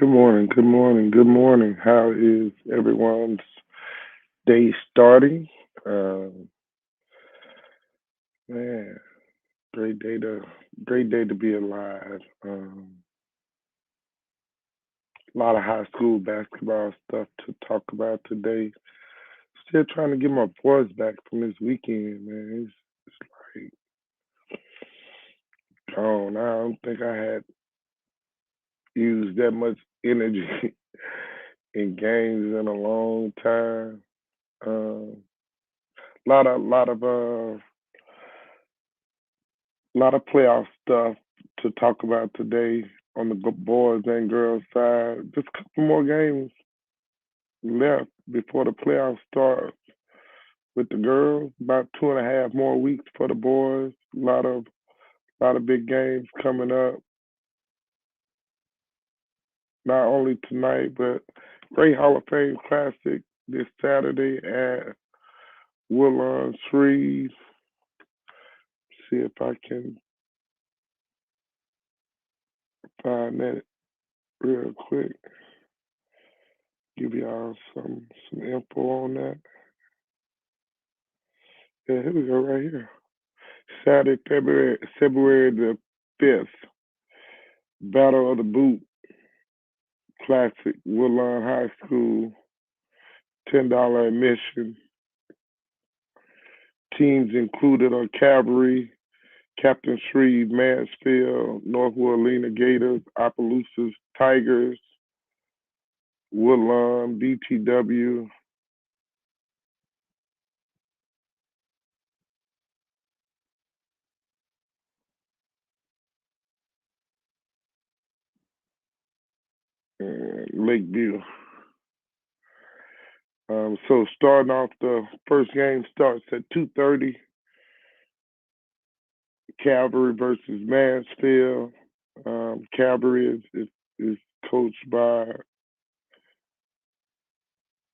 Good morning, good morning, good morning. How is everyone's day starting? Um, Man, great day to great day to be alive. A lot of high school basketball stuff to talk about today. Still trying to get my voice back from this weekend, man. It's like gone. I don't think I had used that much energy in games in a long time. Um, lot of playoff stuff to talk about today on the boys and girls side. Just a couple more games left before the playoffs start with the girls. About 2.5 more weeks for the boys. A lot of big games coming up. Not only tonight, but great Hall of Fame Classic this Saturday at Woodlawn Shreve. See if I can find that real quick. Give y'all some info on that. Yeah, here we go right here. Saturday, February the 5th, Battle of the Boot Classic, Woodlawn High School, $10 admission. Teams included are Cavalry, Captain Shreve, Mansfield, North Carolina Gators, Opelousas Tigers, Woodlawn, BTW, and Lakeview. So starting off, the first game starts at 2:30. Cavalry versus Mansfield. Cavalry is coached by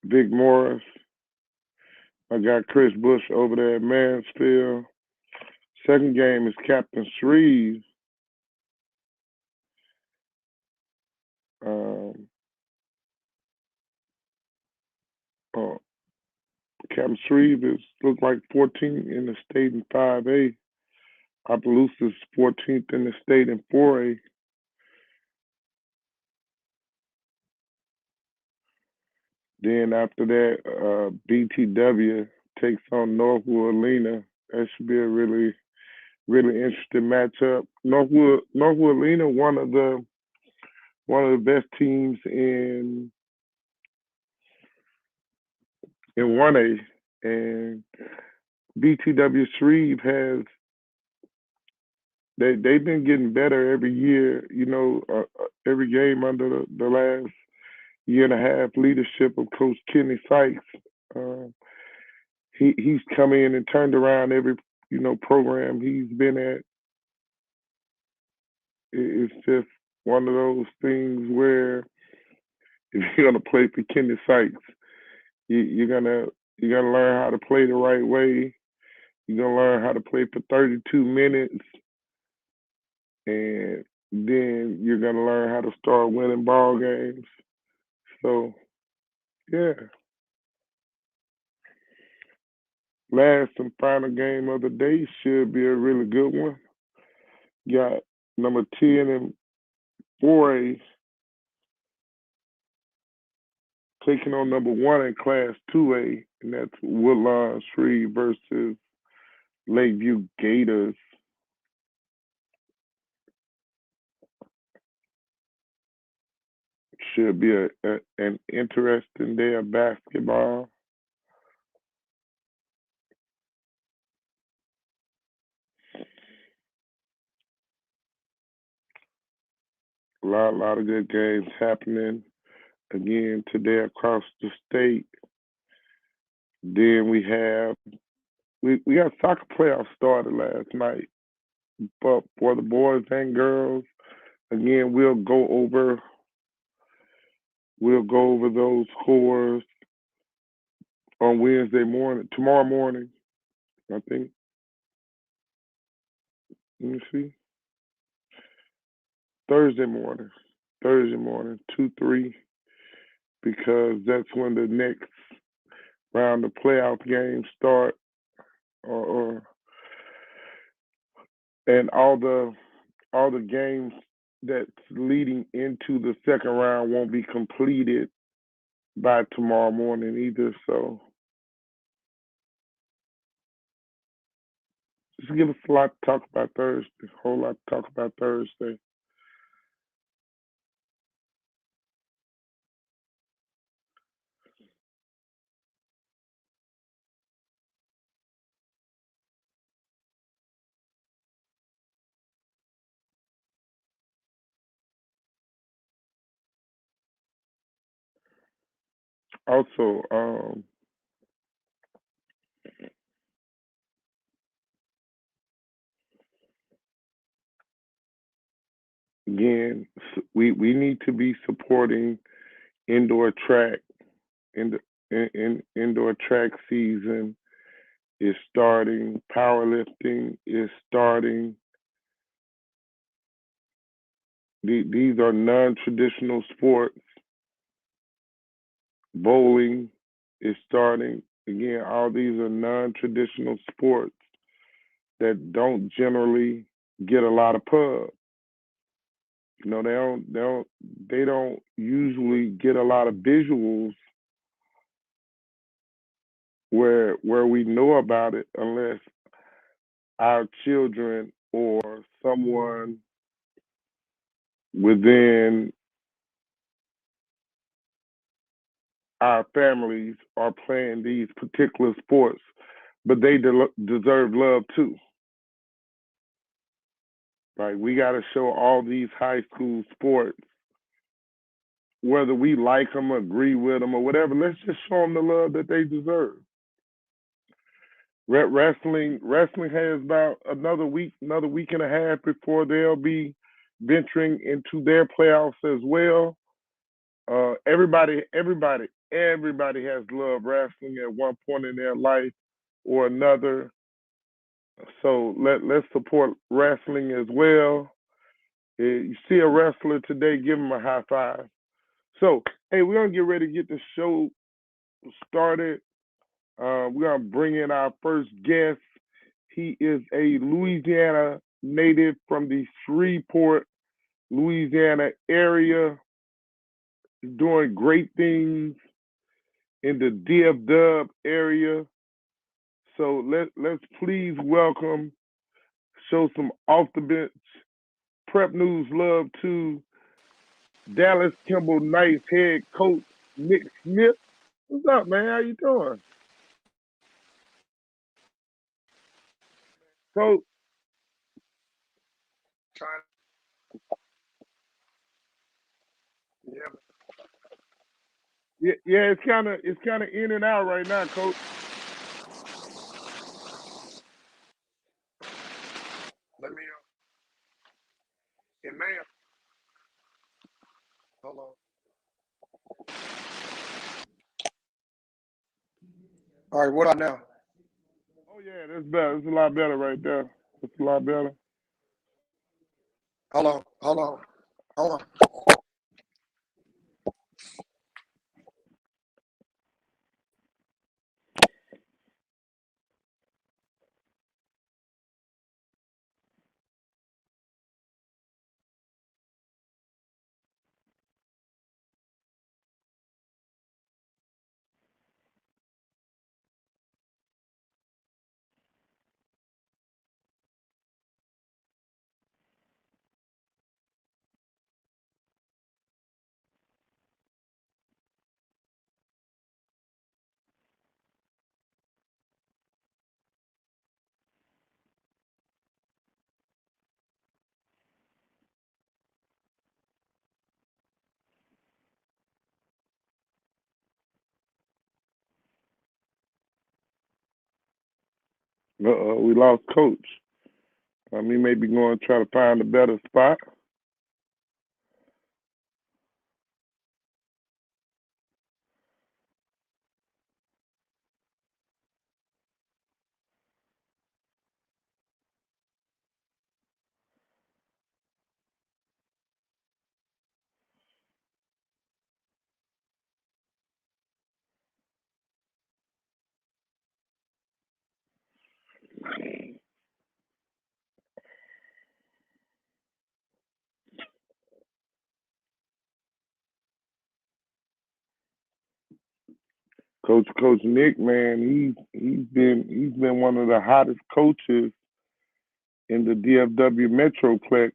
Vic Morris. I got Chris Bush over there at Mansfield. Second game is Captain Shreve. Um, uh, Captain Shreve is look like 14th in the state in 5A. Opelousas 14th in the state in 4A. Then after that, BTW takes on North Carolina. That should be a really interesting matchup. North Carolina, one of the best teams in 1A, and BTW Shreve has they've been getting better every year. Every game under the last year and a half leadership of Coach Kenny Sykes. Uh, he's come in and turned around every program he's been at. It's just one of those things where if you're gonna play for Kenny Sykes, you're gonna learn how to play the right way. You're gonna learn how to play for 32 minutes, and then you're gonna learn how to start winning ball games. So yeah, last and final game of the day should be a really good one. Got number 10 and 4A taking on number one in Class 2A, and that's Woodlawn Shreve versus Lakeview Gators. Should be an interesting day of basketball. A lot of good games happening again today across the state. Then we got soccer playoffs started last night, but for the boys and girls, again we'll go over those scores on Wednesday morning, tomorrow morning. I think. Let me see. Thursday morning. Thursday morning, 2-3, because that's when the next round of playoff games start, or and all the games that's leading into the second round won't be completed by tomorrow morning either. So just give us a lot to talk about Thursday. A whole lot to talk about Thursday. Also, again, we need to be supporting indoor track. Indoor track season is starting. Powerlifting is starting. These are non-traditional sports. Bowling is starting. Again, all these are non-traditional sports that don't generally get a lot of pub. You know, they don't usually get a lot of visuals where we know about it unless our children or someone within our families are playing these particular sports, but they deserve love too. Like we got to show all these high school sports, whether we like them, agree with them, or whatever. Let's just show them the love that they deserve. Wrestling has about another week and a half before they'll be venturing into their playoffs as well. Everybody has loved wrestling at one point in their life or another. So let's support wrestling as well. You see a wrestler today, give him a high five. So hey, we're gonna get ready to get the show started. We're gonna bring in our first guest. He is a Louisiana native from the Shreveport, Louisiana area, doing great things in the DF area. So let's please welcome, show some off the bench prep news love to Dallas Kimball Knights head coach Nick Smith. What's up, man? How you doing? Coach, yeah, it's kind of in and out right now, coach. Let me, it may have, hold on. All right, what about now? Oh yeah, that's better. It's a lot better right there. It's a lot better. Hold on. We lost coach. He may be going to try to find a better spot. Coach Nick, man, he's been one of the hottest coaches in the DFW Metroplex.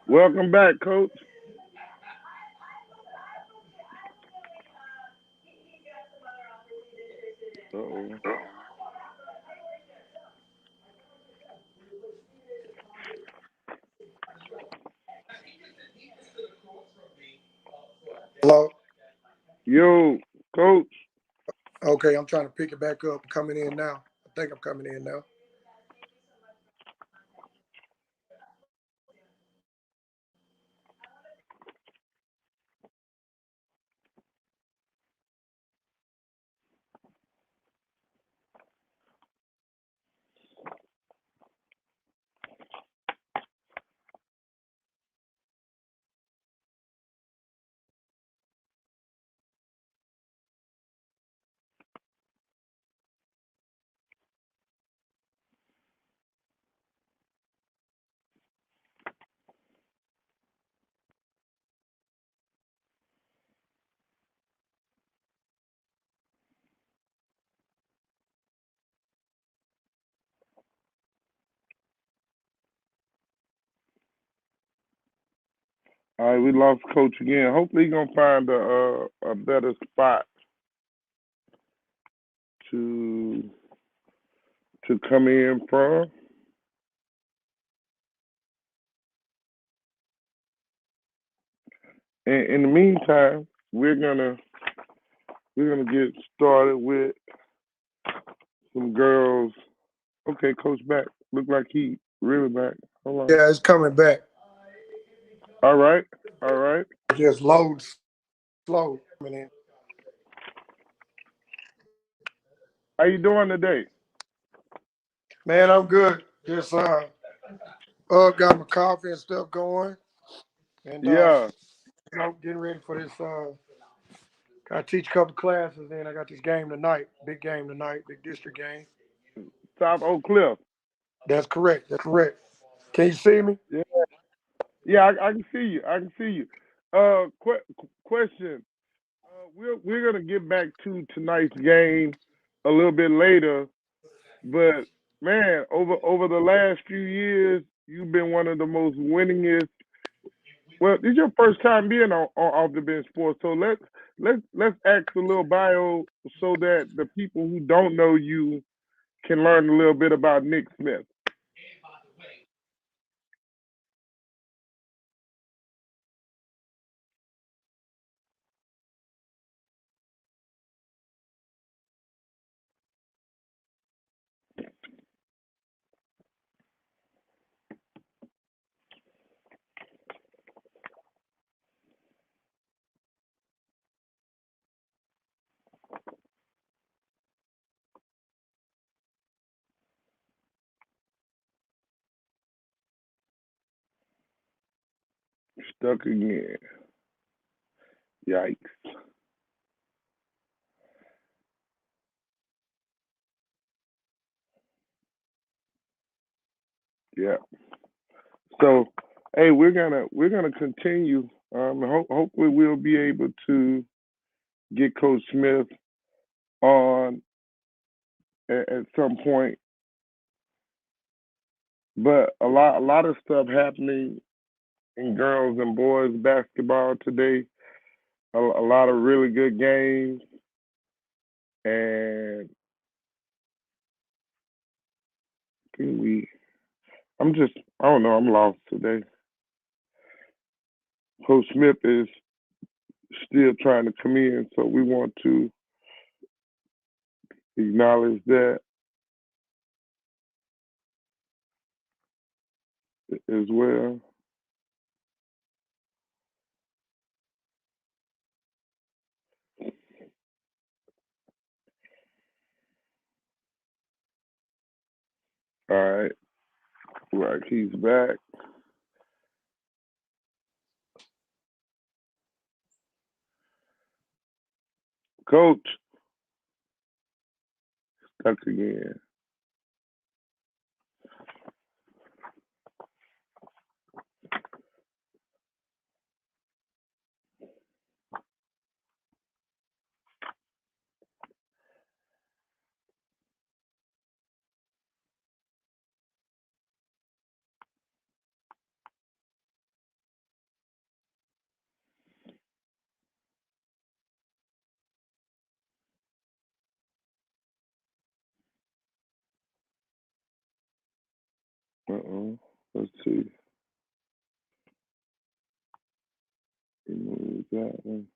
Welcome back, Coach. Uh-oh. Hello. Yo, Coach. Okay, I'm trying to pick it back up. Coming in now. I think I'm coming in now. All right, we lost Coach again. Hopefully, he's gonna find a better spot to come in from. And in the meantime, we're gonna get started with some girls. Okay, Coach back. Look like he really back. Hold on. Yeah, it's coming back. All right, all right. Just loads slow coming in. How you doing today? Man, I'm good. Just got my coffee and stuff going, and Yeah, getting ready for this. Got to teach a couple classes. Then I got this game tonight. Big game tonight. Big district game. South Oak Cliff. That's correct. That's correct. Can you see me? Yeah, yeah. I can see you. I can see you. Question. We're gonna get back to tonight's game a little bit later, but man, over the last few years, you've been one of the most winningest. Well, this is your first time being on Off the Bench Sports, so let's ask a little bio so that the people who don't know you can learn a little bit about Nick Smith. Stuck again. Yikes. Yeah. So, hey, we're gonna continue. Hopefully, we'll be able to get Coach Smith on at some point. But a lot of stuff happening in girls and boys basketball today. A lot of really good games, and I think we. I'm just. I don't know. I'm lost today. Coach Smith is still trying to come in, so we want to acknowledge that as well. All right. Right. He's back. Coach, stuck again. Uh-oh. Let's see. Remove that one.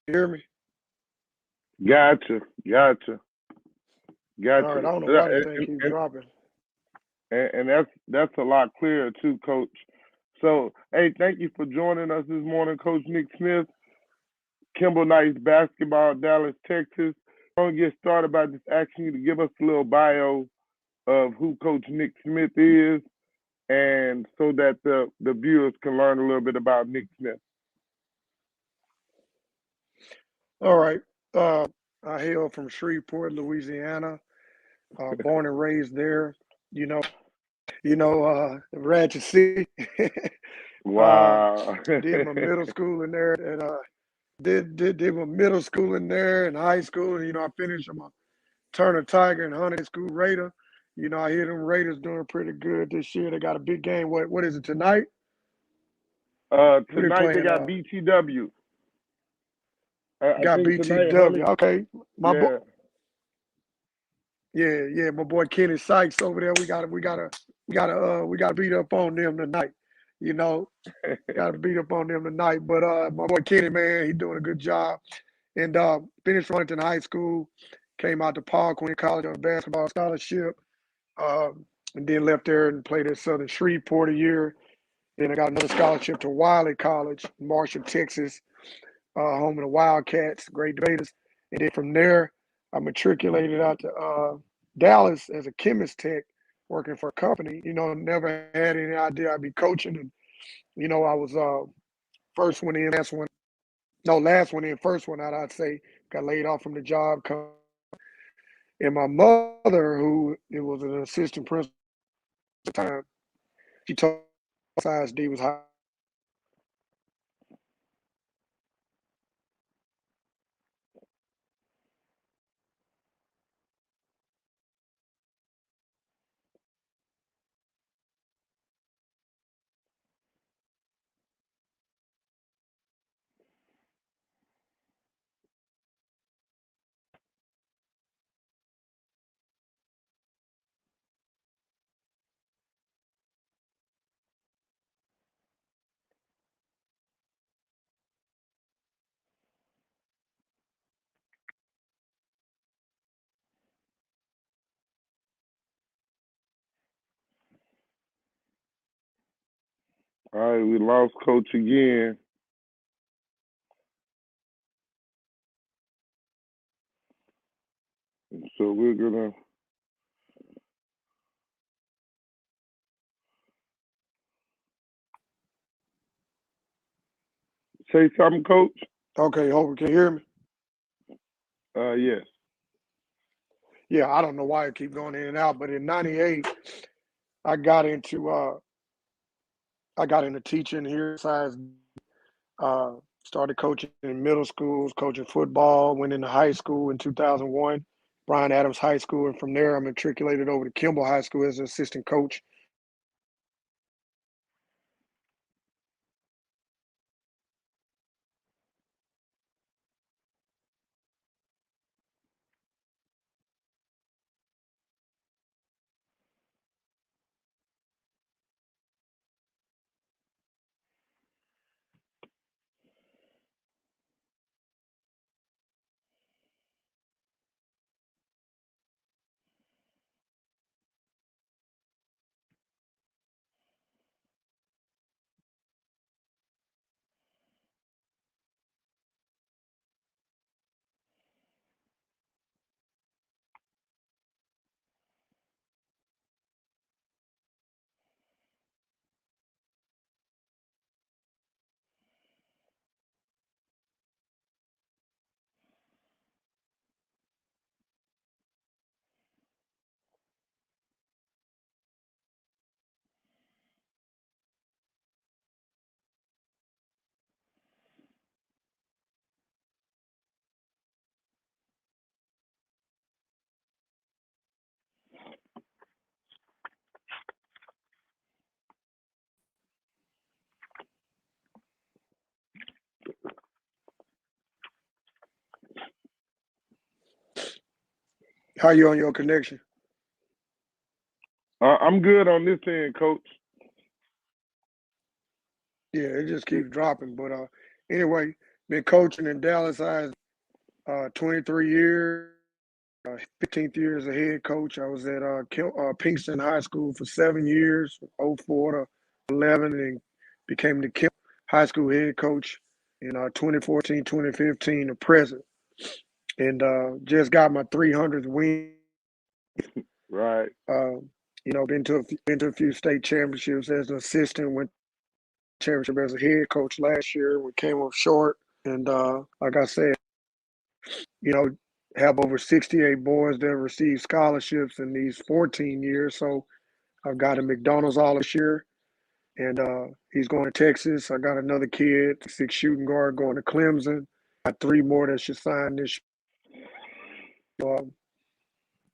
You hear me? Gotcha. Gotcha. All right. I Gotcha. don't know why this thing keeps dropping. And that's a lot clearer too, Coach. So, hey, thank you for joining us this morning, Coach Nick Smith, Kimball Knights basketball, Dallas, Texas. I'm gonna get started by just asking you to give us a little bio of who Coach Nick Smith is, and so that the viewers can learn a little bit about Nick Smith. All right. I hail from Shreveport, Louisiana. Born and raised there. You know, Ratchet City. Wow. Did my middle school in there, and did my middle school in there and high school. And I finished. I'm a Turner Tiger and Hunter School Raider. I hear them Raiders doing pretty good this year. They got a big game. What is it tonight? Who they Tonight they playing? got BTW. I Got think tonight, Hunter. BTW. Okay, my boy. Yeah. Yeah. My boy Kenny Sykes over there. We gotta beat up on them tonight. You know, got to beat up on them tonight. But my boy Kenny, man, he doing a good job. And finished Runington High School, came out to Paul Quinn College on a basketball scholarship, and then left there and played at Southern Shreveport a year. Then I got another scholarship to Wiley College, Marshall, Texas, home of the Wildcats, Great Debaters. And then from there, I matriculated out to Dallas as a chemist tech, working for a company. Never had any idea I'd be coaching. And, I was first one in, last one. No, last one in, first one out, I'd say. Got laid off from the job. And my mother, who it was an assistant principal at the time, she told me size D was high. All right, we lost Coach again. So we're gonna Say something, Coach. Okay, Hope, can you hear me? Yes. Yeah, I don't know why I keep going in and out, but in '98, I got into uh I got into teaching here. Besides, uh, started coaching in middle schools, coaching football. Went into high school in 2001, Bryan Adams High School, and from there I matriculated over to Kimball High School as an assistant coach. How you on your connection? I'm good on this end, Coach. Yeah, it just keeps dropping. But anyway, been coaching in Dallas. I 23 years. 15th year as a head coach. I was at Pinkston High School for 7 years, '04 to 11, and became the Kim High School head coach in 2014, 2015 to present. And just got my 300th win. Right. Uh, been to a few state championships as an assistant. Went championship as a head coach last year. We came up short, and like I said, you know, have over 68 boys that have received scholarships in these 14 years. So I've got a McDonald's all this year, and he's going to Texas. I got another kid, six shooting guard, going to Clemson. Got three more that should sign this year.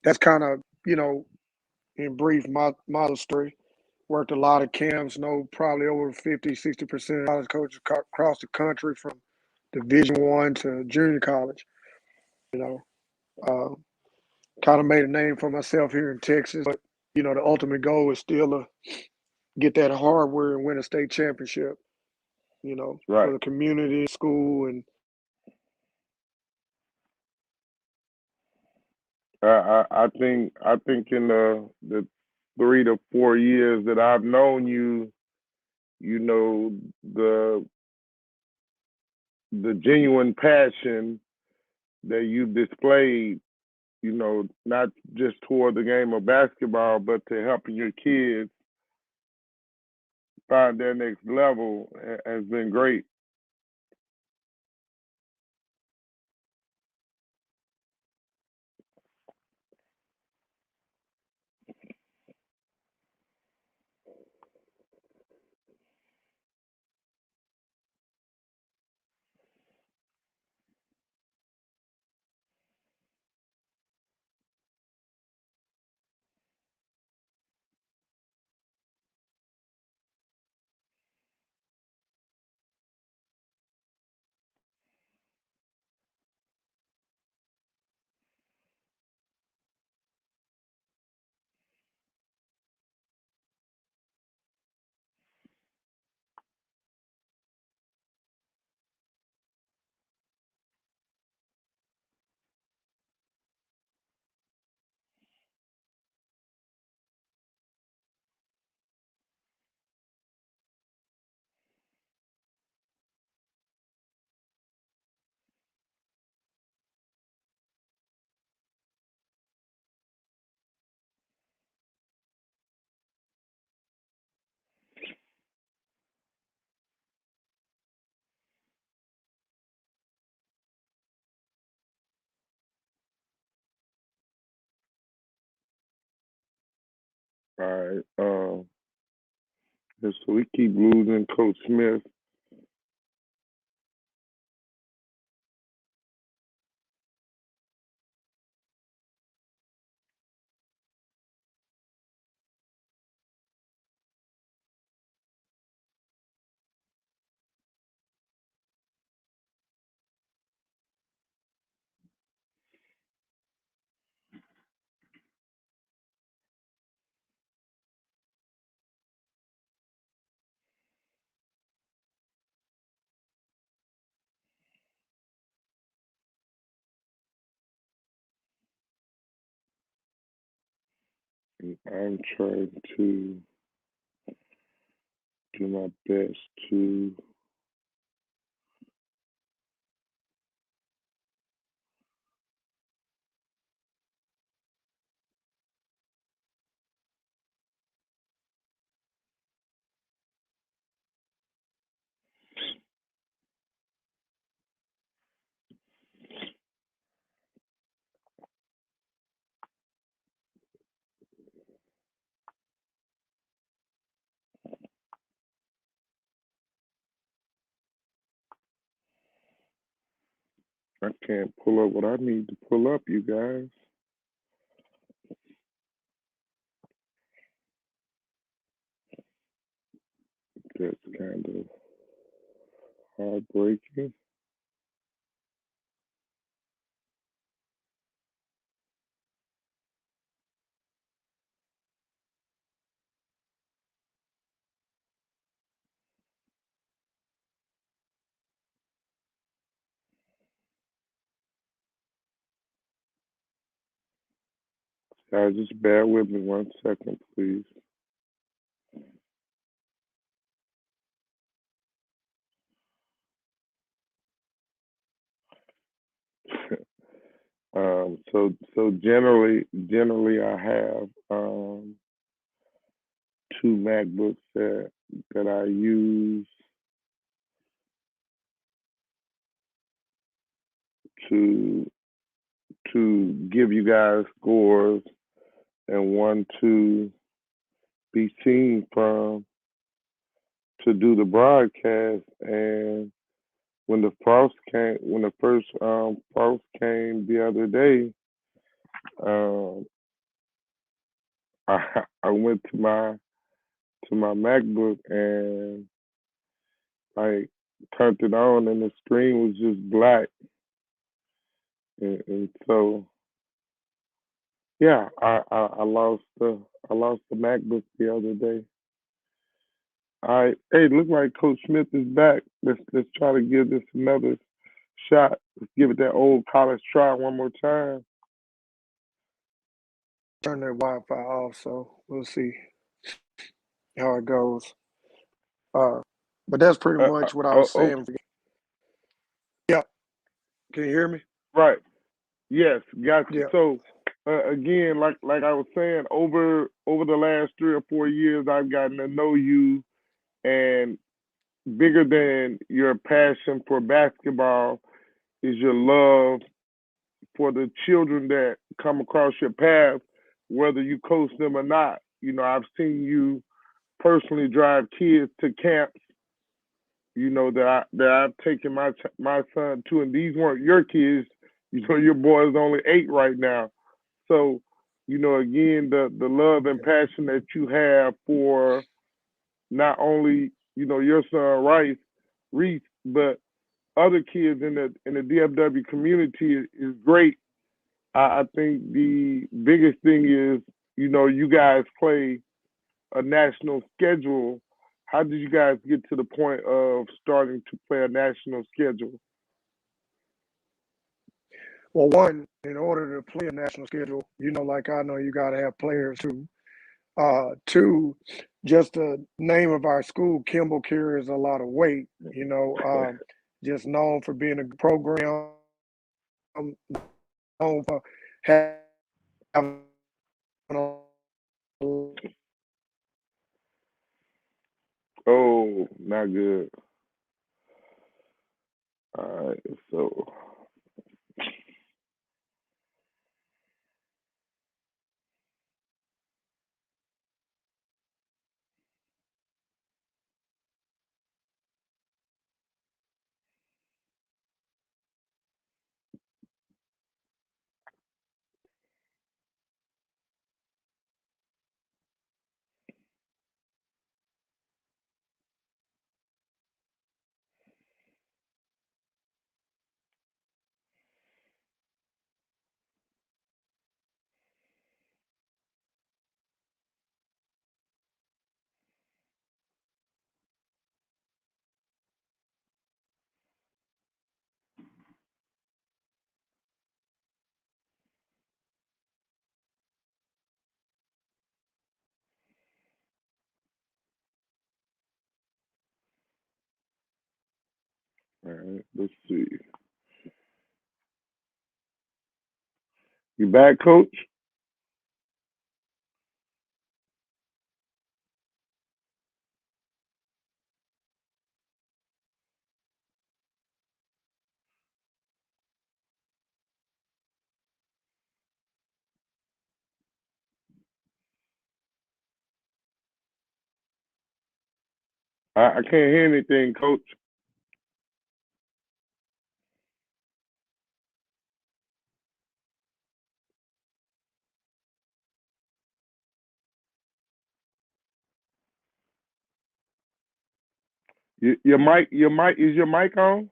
That's kind of, in brief, my story. Worked a lot of camps, know probably over 50, 60% of college coaches across the country from Division One to junior college. You know, uh, kind of made a name for myself here in Texas. But, the ultimate goal is still to get that hardware and win a state championship, for Right. the community, school, and I think in the 3 to 4 years that I've known you, you know the the genuine passion that you've displayed, not just toward the game of basketball, but to helping your kids find their next level has been great. All right. So we keep losing Coach Smith. And I'm trying to do my best to. I can't pull up what I need to pull up, you guys. That's kind of heartbreaking. Guys, just bear with me 1 second, please. So generally, I have two MacBooks that I use to give you guys scores, and one to be seen from to do the broadcast. And when the first frost came the other day, um, I went to my MacBook and like turned it on, and the screen was just black. And so yeah, I lost the MacBook the other day. All right, hey, it look like Coach Smith is back. Let's try to give this another shot. Let's give it that old college try one more time. Turn their Wi-Fi off, so we'll see how it goes. Uh, but that's pretty much what I was Oh, saying. Yeah, can you hear me? right. Yes, got you. Yeah. So again, like I was saying, over the last 3 or 4 years, I've gotten to know you, and bigger than your passion for basketball is your love for the children that come across your path, whether you coach them or not. You know, I've seen you personally drive kids to camps. You know that I've taken my son to, and these weren't your kids. You know, your boy is only 8 right now. So, you know, again, the love and passion that you have for not only your son Reese, but other kids in the DFW community is great. I think the biggest thing is, you guys play a national schedule. How did you guys get to the point of starting to play a national schedule? Well, one, in order to play a national schedule, like I know you got to have players too. Two, just the name of our school, Kimball, carries a lot of weight. Just known for being a program, known for having a Oh, not good. All right, so All right, let's see. You back, Coach? I can't hear anything, Coach. Is your mic on?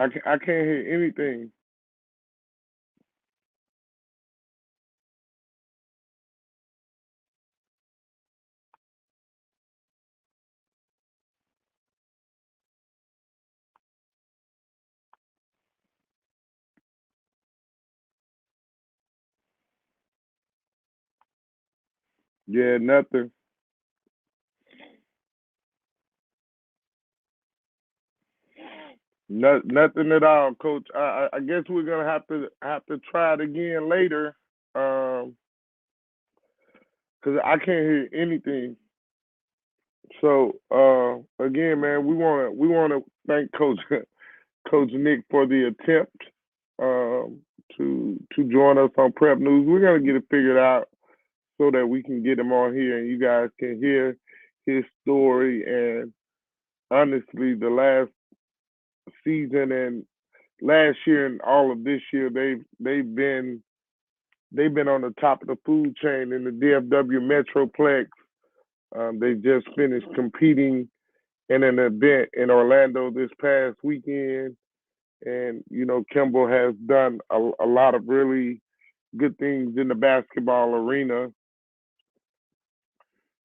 I can't hear anything. Yeah, nothing. Nothing at all, Coach. I guess we're gonna have to try it again later, cause I can't hear anything. So again, man, we wanna thank Coach Coach Nick for the attempt um, to join us on Prep News. We're gonna get it figured out so that we can get him on here and you guys can hear his story. And honestly, the last season and last year and all of this year, they've been on the top of the food chain in the DFW Metroplex. They just finished competing in an event in Orlando this past weekend, and Kimball has done a lot of really good things in the basketball arena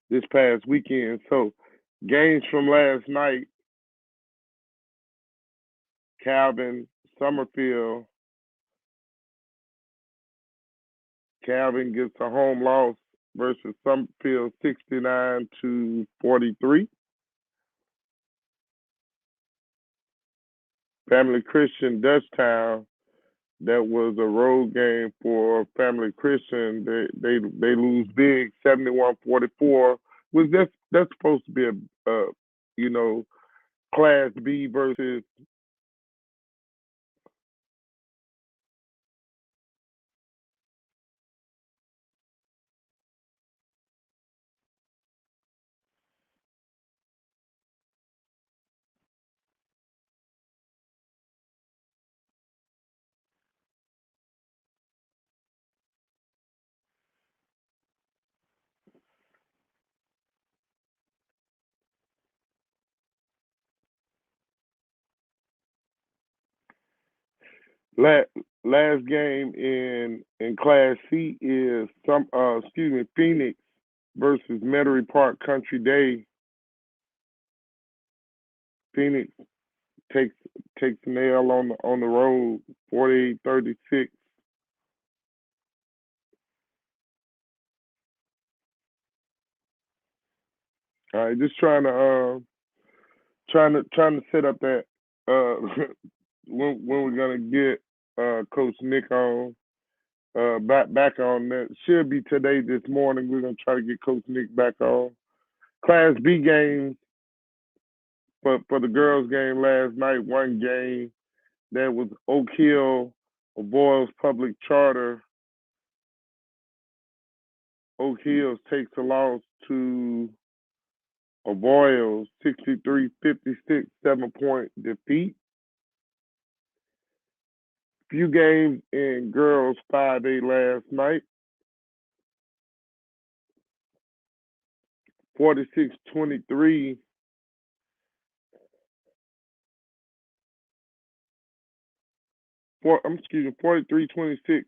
this past weekend. So games from last night, Calvin Summerfield. Calvin gets a home loss versus Summerfield 69-43. Family Christian Dutchtown, that was a road game for Family Christian. They lose big 71-44. Was that's supposed to be a you know Class B versus last last game in Class C is Phoenix versus Metairie Park Country Day. Phoenix takes takes an L on the road 48-36. All right, just trying to set up that uh when we're gonna get Coach Nick on back on that. Should be today this morning. We're gonna try to get Coach Nick back on. Class B games for the girls game last night. One game that was Oak Hill, a Boyles Public Charter. Oak Hills takes a loss to a Boyles 63-56, 7-point defeat. Few games in girls 5A last night. 46-23. Excuse me, 43-26.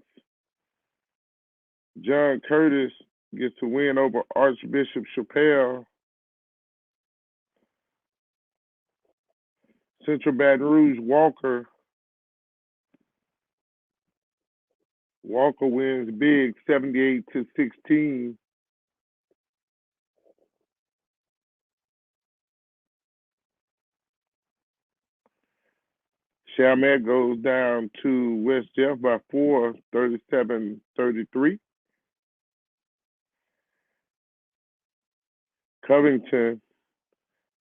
John Curtis gets a win over Archbishop Chappelle. Central Baton Rouge, Walker. Walker wins big, 78-16. Chalmette goes down to West Jeff by 4, 37-33. Covington,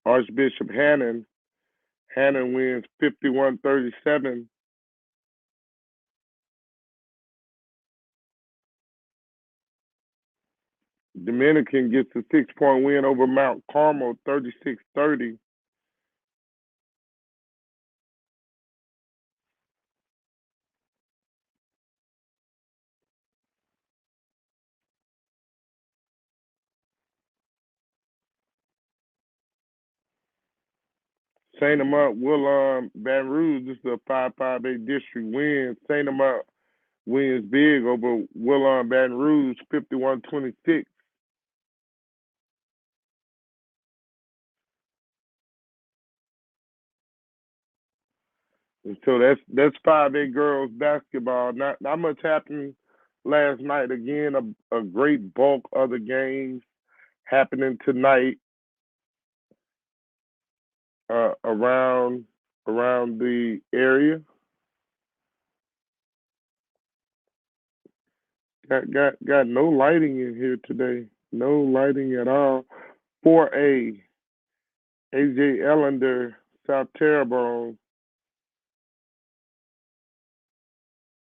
Archbishop Hannon. Hannon wins 51-37. Dominican gets a 6-point win over Mount Carmel, 36-30. St. Amant, Willon, Baton Rouge. This is a 5-5A district win. St. Amant wins big over Willon, Baton Rouge, 51-26. And so that's 5A girls basketball. Not much happened last night. Again, a great bulk of the games happening tonight around the area. Got no lighting in here today. No lighting at all. 4A, AJ Ellender, South Terrebonne.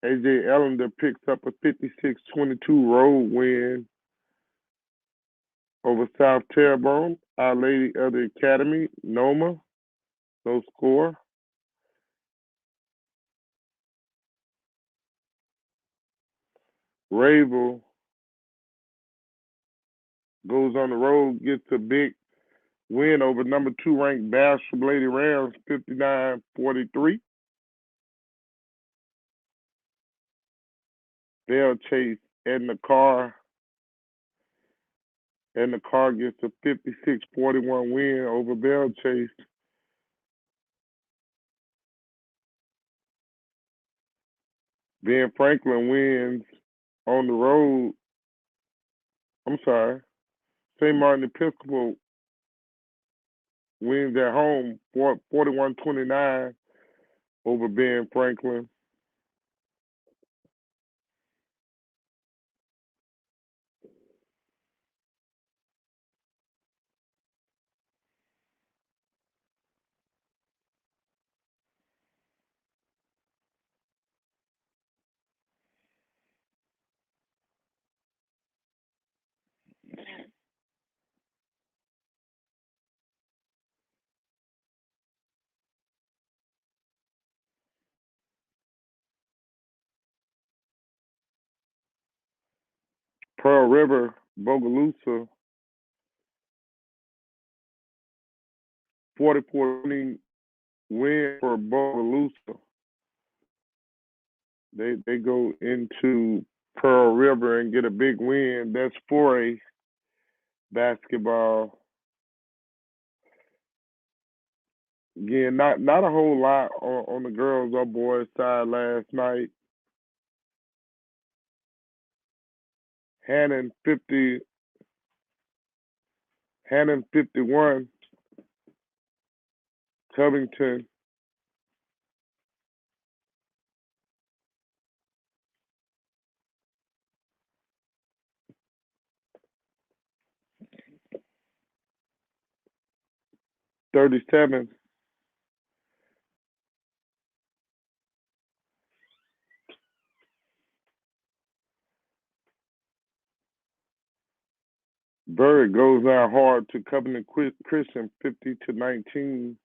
AJ Ellender picks up a 56-22 road win over South Terrebonne. Our Lady of the Academy, Noma, no score. Rayville goes on the road, gets a big win over number 2 ranked Bastrop Lady Rams, 59-43. Bell Chase and the car gets a 56-41 win over Bell Chase. Ben Franklin wins on the road. I'm sorry. St. Martin Episcopal wins at home 41-29 over Ben Franklin. Pearl River, Bogalusa, 44-20 win for Bogalusa. They go into Pearl River and get a big win. That's 4A basketball. Again, not a whole lot on the girls or boys side last night. Hannon 51. Covington 37. Bird goes down hard to Covenant Christian, 50-19.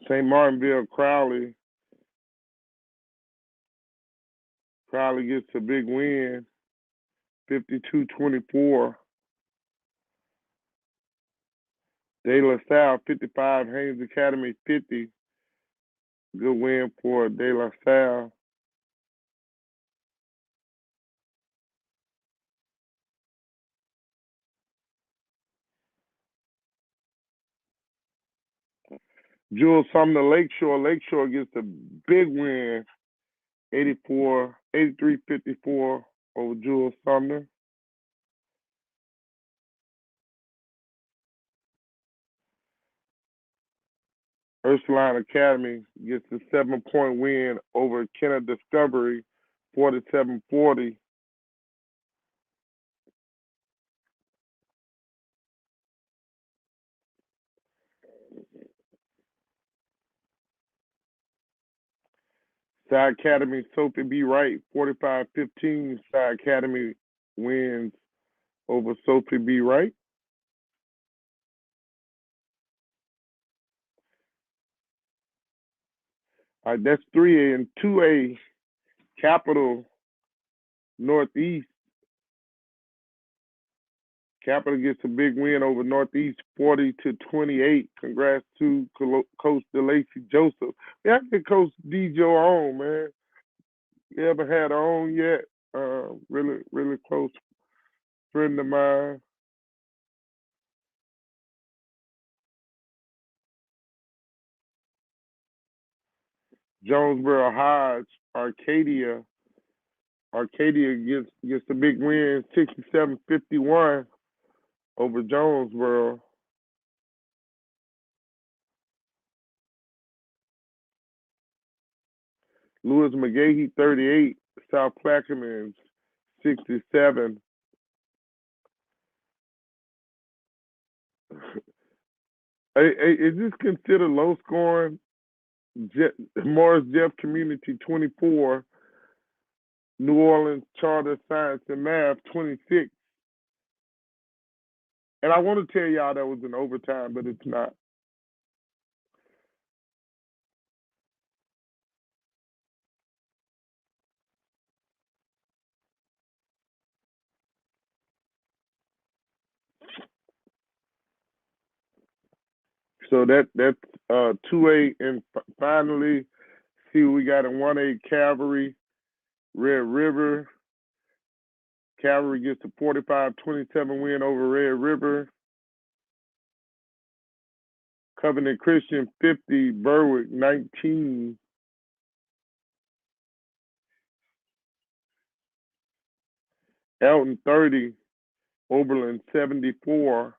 St. Martinville, Crowley. Crowley gets a big win, 52-24. De La Salle, 55. Haynes Academy, 50. Good win for De La Salle. Jewel Sumner Lakeshore. Lakeshore gets a big win, 83-54 over Jewel Sumner. Ursuline Academy gets a 7-point win over Kenner Discovery, 47-40. Side Academy Sophie B. Wright, 45-15. Side Academy wins over Sophie B. Wright. All right, that's 3A and 2A. Capital Northeast. Capital gets a big win over Northeast, 40-28. Congrats to Coach DeLacy Joseph. We have to get Coach DJ on, man. We haven't had her on yet. Really, really close friend of mine. Jonesboro Hodge, Arcadia. Arcadia gets the big win, 67-51 over Jonesboro. Lewis McGahee, 38. South Plaquemines, 67. Is this considered low scoring? Morris Jeff Community, 24. New Orleans Charter Science and Math, 26. And I want to tell y'all that was an overtime, but it's not. So that's 2A, and finally, see what we got in 1A Cavalry, Red River. Cavalry gets a 45-27 win over Red River. Covenant Christian 50, Berwick 19. Elton 30, Oberlin 74.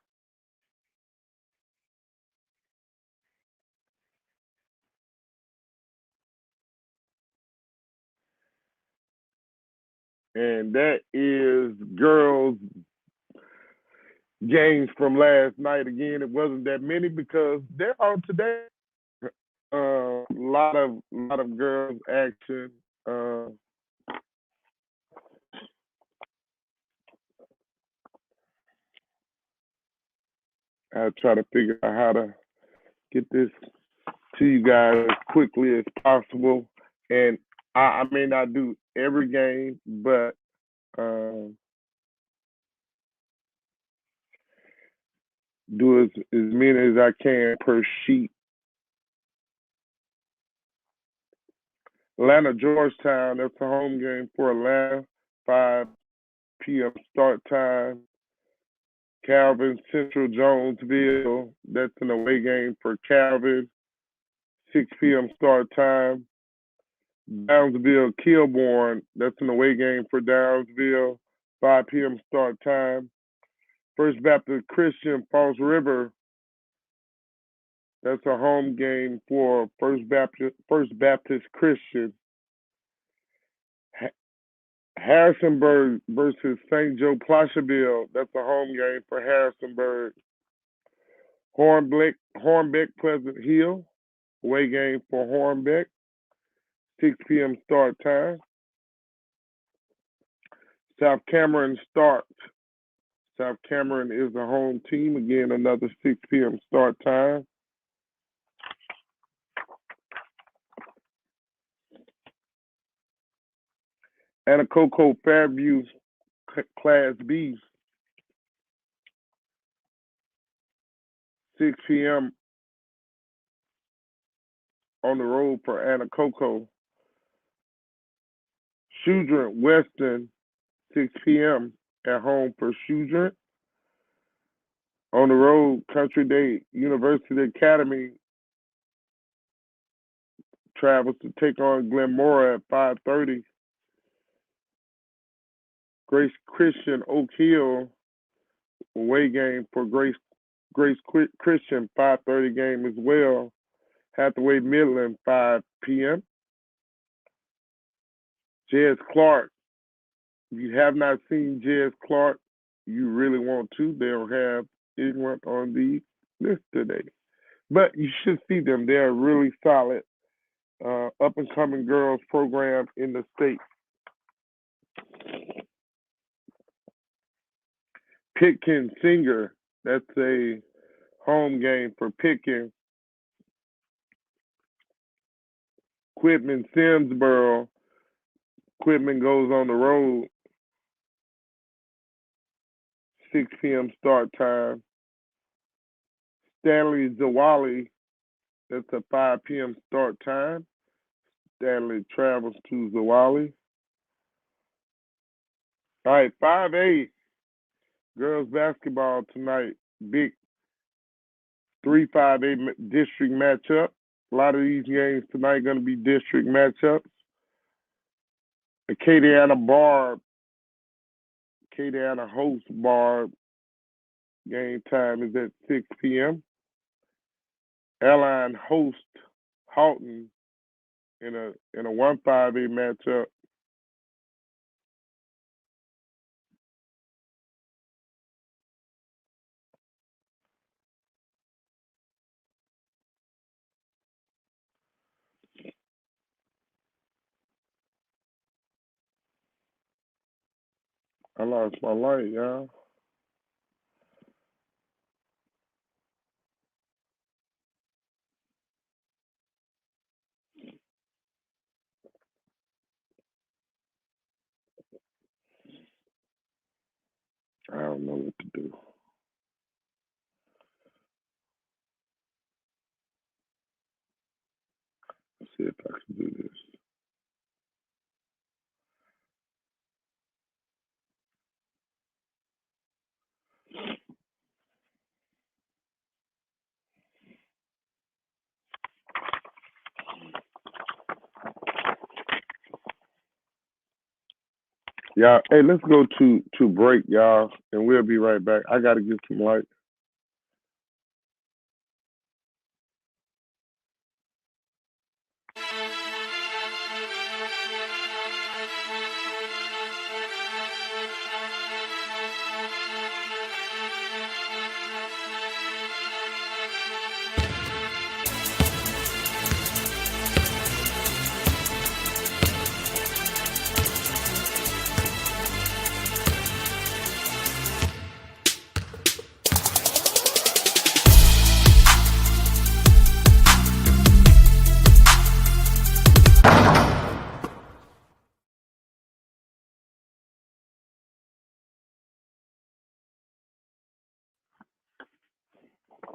And that is girls games from last night. Again, it wasn't that many because they're on today. A lot of girls action. I'll try to figure out how to get this to you guys as quickly as possible. And I may not do every game, but do as many as I can per sheet. Atlanta Georgetown, that's a home game for Atlanta, 5 p.m. start time. Calvin Central Jonesville, that's an away game for Calvin, 6 p.m. start time. Downsville Kilbourne, that's an away game for Downsville, 5 p.m. start time. First Baptist Christian Falls River, that's a home game for First Baptist Christian. Harrisonburg versus St. Joe Placerville, that's a home game for Harrisonburg. Hornbeck Pleasant Hill, away game for Hornbeck, 6 p.m. start time. South Cameron Stark. South Cameron is the home team. Again, another 6 p.m. start time. Anacoco Fairview Class B, 6 p.m. on the road for Anacoco. Shudrint Weston, 6 p.m. at home for Shudrint. On the road, Country Day University Academy travels to take on Glenmora at 5:30. Grace Christian Oak Hill away game for Grace Christian 5:30 game as well. Hathaway Midland 5 p.m. Jez Clark. If you have not seen Jez Clark, you really want to. They don't have anyone on the list today, but you should see them. They're a really solid up and coming girls program in the state. Pitkin Singer. That's a home game for Pitkin. Quitman Simsboro. Quitman goes on the road. 6 p.m. start time. Stanley Zawali. That's a 5 p.m. start time. Stanley travels to Zawali. All right, 5A. Girls basketball tonight. Big 3-5A district matchup. A lot of these games tonight going to be district matchups. Acadiana host Barb. Game time is at 6 p.m. Alline host Houghton in a 1-5A matchup. I lost my light, y'all. I don't know what to do. Let's see if I can do this. Yeah, hey, let's go to break, y'all, and we'll be right back. I gotta get some light.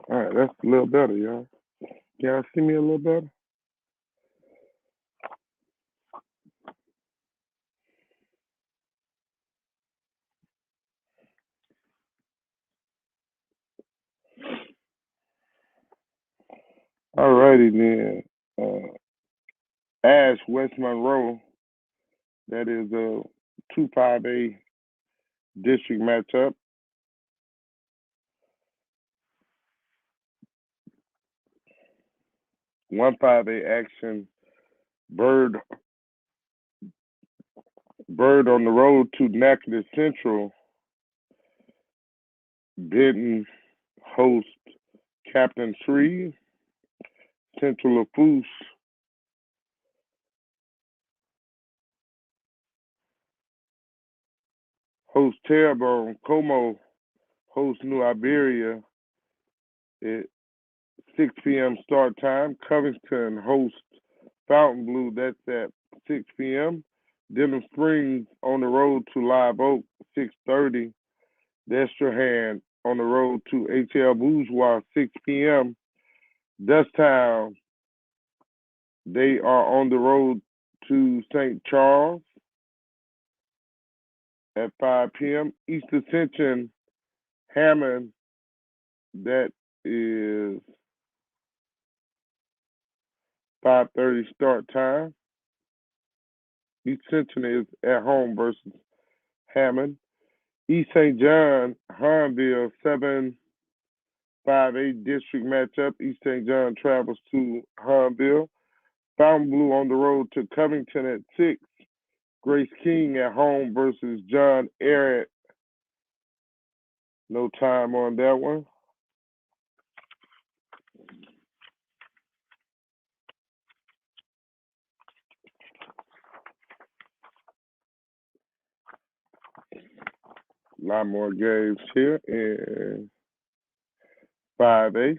All right, that's a little better, y'all. Can y'all see me a little better? All righty then. Ash West Monroe. That is a 2-5A district matchup. 1-5A action. Bird on the road to Natchitoches Central. Benton host Captain Tree. Central Lafourche host Terrebonne. Como host New Iberia at 6 p.m. start time. Covington hosts Fontainebleau. That's at 6 p.m. Denham Springs on the road to Live Oak, 6:30. Destrehan on the road to H.L. Bourgeois, 6 p.m. Dusttown, they are on the road to St. Charles at 5 p.m. East Ascension, Hammond, that is 5:30 start time. East Central is at home versus Hammond. East St. John, Harnville, 7-5-8 district matchup. East St. John travels to Harnville. Fontainebleau on the road to Covington at 6. Grace King at home versus John Ehret. No time on that one. A lot more games here in 5A.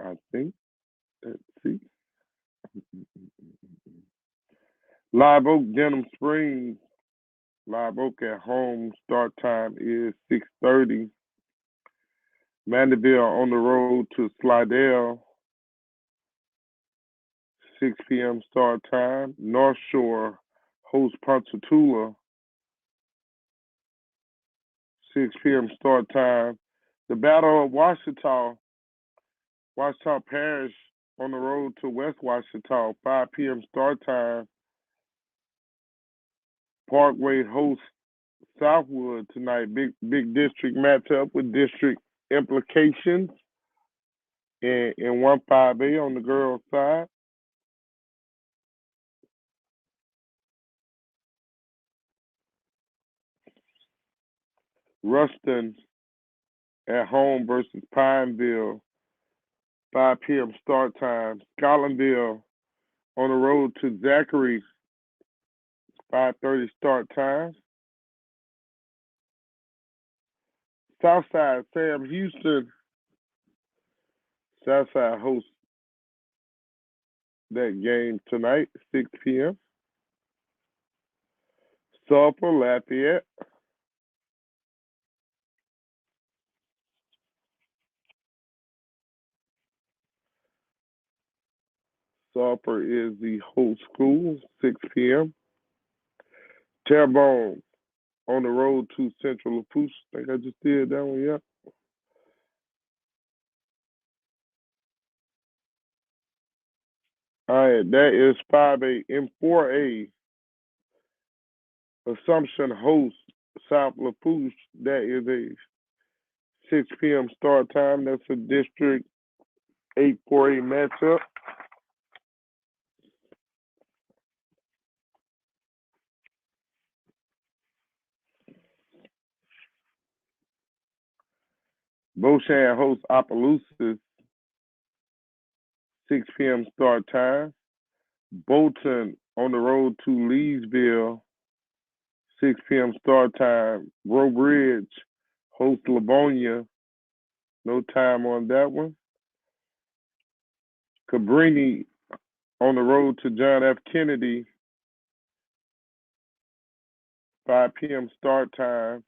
I think. Let's see. Live Oak, Denham Springs. Live Oak at home. Start time is 6:30. Mandeville on the road to Slidell. 6 p.m. start time. North Shore hosts Ponchatoula. 6 p.m. start time. The Battle of Ouachita. Ouachita Parish on the road to West Ouachita. 5 p.m. start time. Parkway hosts Southwood tonight. Big district matchup with district implications in 1-5A on the girls' side. Ruston at home versus Pineville. 5 p.m. start time. Scotlandville on the road to Zachary. 5:30 start time. Southside, Sam Houston. Southside hosts that game tonight, 6 p.m. Sulphur, Lafayette. Sulphur is the host school, 6 p.m. Terrebonne on the road to Central Lafourche. I think I just did that one, yeah. All right, that is 5A. In 4A, Assumption hosts South Lafourche. That is a 6 p.m. start time. That's a District 8 4A matchup. Beauchamp hosts Opelousas. 6 p.m. start time. Bolton on the road to Leesville. 6 p.m. start time. Roe Bridge hosts Livonia. No time on that one. Cabrini on the road to John F. Kennedy. 5 p.m. start time.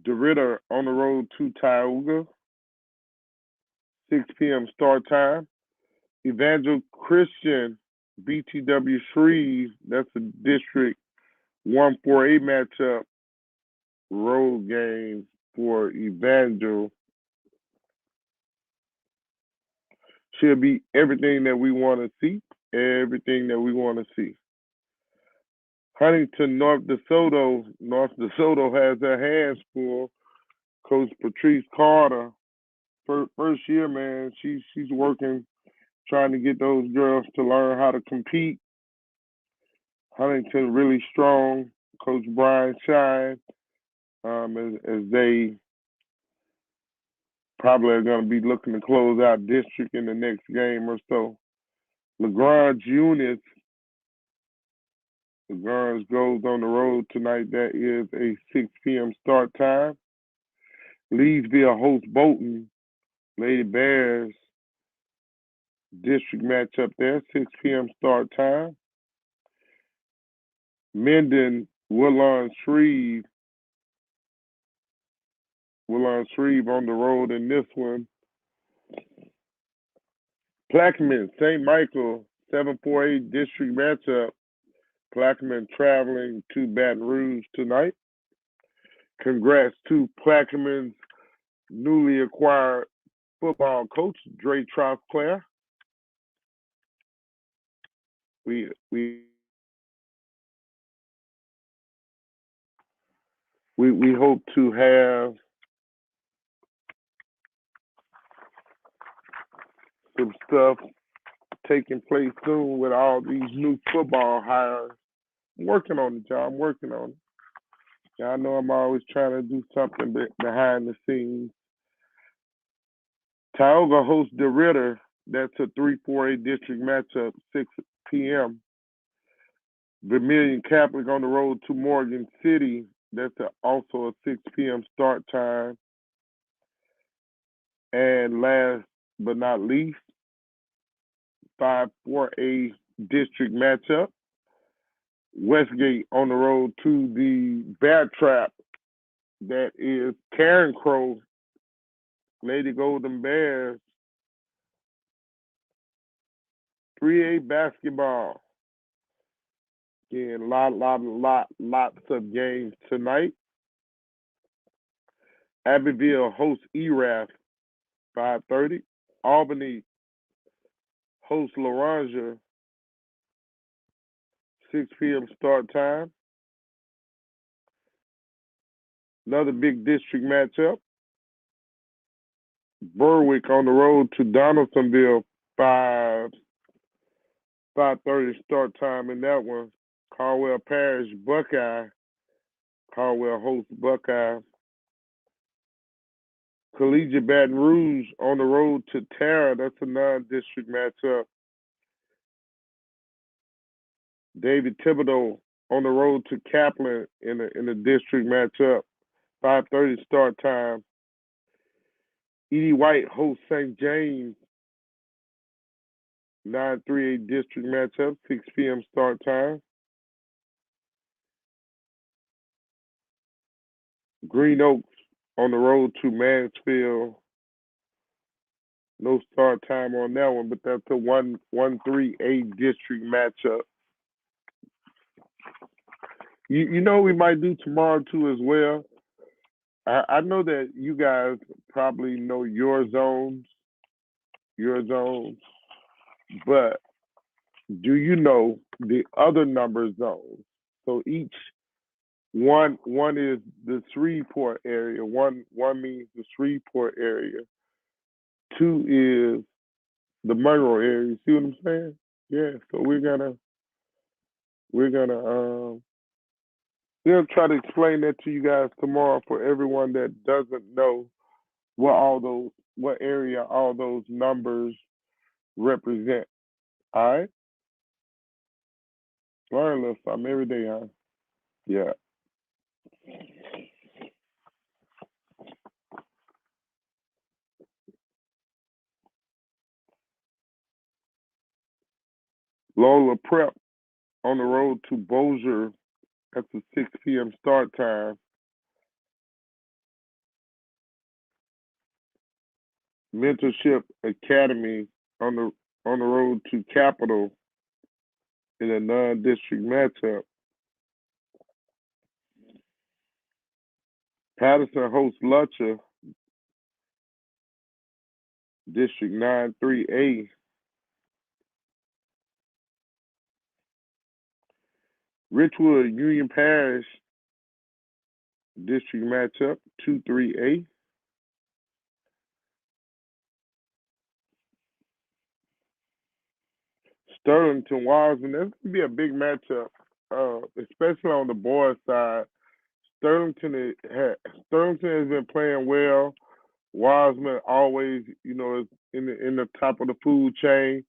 DeRidder on the road to Tioga. 6 p.m. start time. Evangel Christian, BTW Shreve. That's a District 1 4A matchup. Road game for Evangel. She'll be everything that we want to see. Everything that we want to see. Huntington, North DeSoto. North DeSoto has their hands full. Coach Patrice Carter, first year, man, she's working, trying to get those girls to learn how to compete. Huntington really strong. Coach Brian Shine, as they probably are going to be looking to close out district in the next game or so. LaGrange Units. LaGrange goes on the road tonight. That is a 6 p.m. start time. Leesville hosts Bolton. Lady Bears district matchup there, 6 p.m. start time. Minden, Woodlawn Shreve. Woodlawn Shreve on the road in this one. Plaquemine, St. Michael, 7-4-8 district matchup. Plaquemine traveling to Baton Rouge tonight. Congrats to Plaquemine's newly acquired football coach, Dre Trotclair. We we hope to have some stuff taking place soon with all these new football hires. I'm working on it, y'all. I'm working on it. Y'all know I'm always trying to do something behind the scenes. Tioga hosts the Ritter. That's a 3-4A district matchup, 6 p.m. Vermilion Catholic on the road to Morgan City. That's also a 6 p.m. start time. And last but not least, 5-4A district matchup. Westgate on the road to the Bear Trap. That is Karen Crow, Lady Golden Bears, 3A basketball. Again, lots of games tonight. Abbeville hosts ERAF, 5:30. Albany hosts Laranja, 6 p.m. start time. Another big district matchup. Berwick on the road to Donaldsonville, 5:30 start time in that one. Caldwell Parish Buckeye. Caldwell hosts Buckeye. Collegiate Baton Rouge on the road to Tara. That's a non-district matchup. David Thibodeau on the road to Kaplan in a district matchup. 5:30 start time. Edie White hosts St. James. 9-3-A district matchup. 6 p.m. start time. Green Oaks on the road to Mansfield. No start time on that one, but that's a 1-3-A district matchup. You know we might do tomorrow too as well. I know that you guys probably know your zones, but do you know the other number zones? So each one is the Shreveport area. One means the Shreveport area. Two is the Monroe area. You see what I'm saying? Yeah. So we're gonna we'll try to explain that to you guys tomorrow for everyone that doesn't know what area all those numbers represent. All right? Learn a little something every day, huh? Yeah. Lola Prep on the road to Bossier. That's a 6 p.m. start time. Mentorship Academy on the road to Capital in a non-district matchup. Patterson hosts Lutcher, District 9-3A. Richwood Union Parish, District matchup 2-3A. Sterlington Wiseman, that's gonna be a big matchup, especially on the boys' side. Sterlington has been playing well. Wiseman always, is in the top of the food chain.